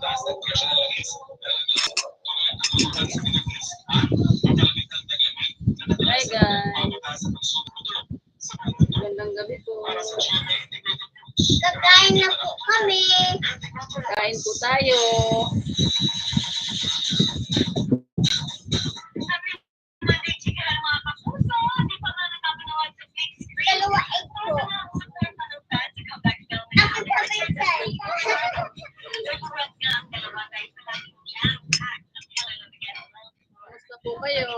Hi guys. Magandang gabi po. Kakain na po kami. Kain po tayo. Dalawa egg po. Ako sabay-sabay. Kamusta po kayo?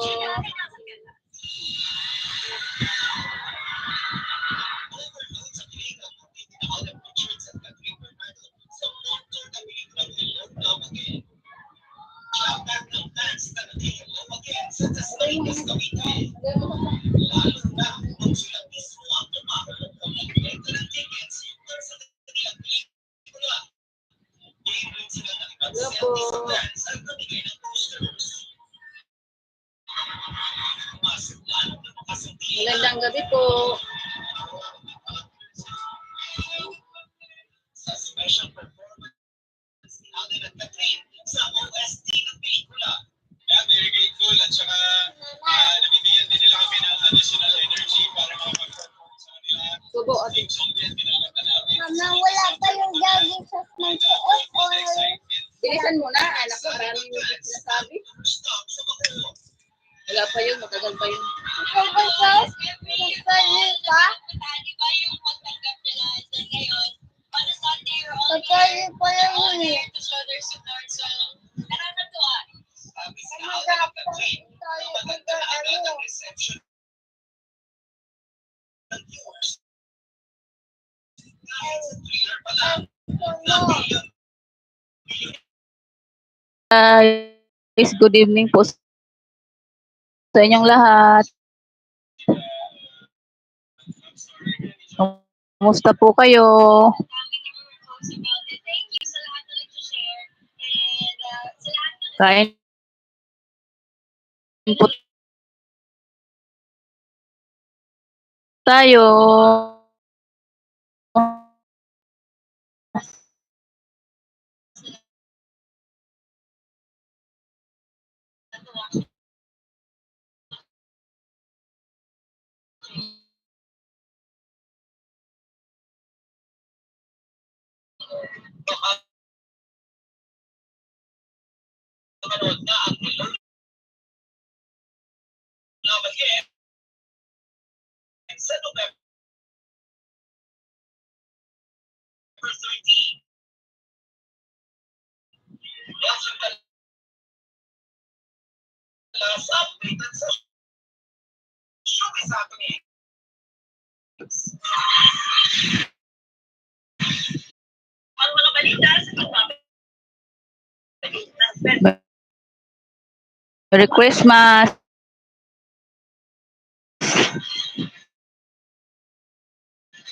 Hello po. Magandang gabi po. Very grateful at saka nabibigyan din nila kami ng additional energy para makapag-perform sa kanila. Subo at Mama, wala pa yung jogging sa may suot or bilisan mo na, anak ko, maraming hindi sinasabi. Wala pa yun, matagal pa yun. pagkakasal? Pagkakasal pa? Pagkakasal pa lang yun eh. Masarap po tayo pagkakasal. Guys, good evening po sa inyong lahat. Kumusta po kayo? Kain po tayo. Sa November 13. Last update at sa showbiz happening. Ang mga balita sa pagpapalita. Merry Christmas.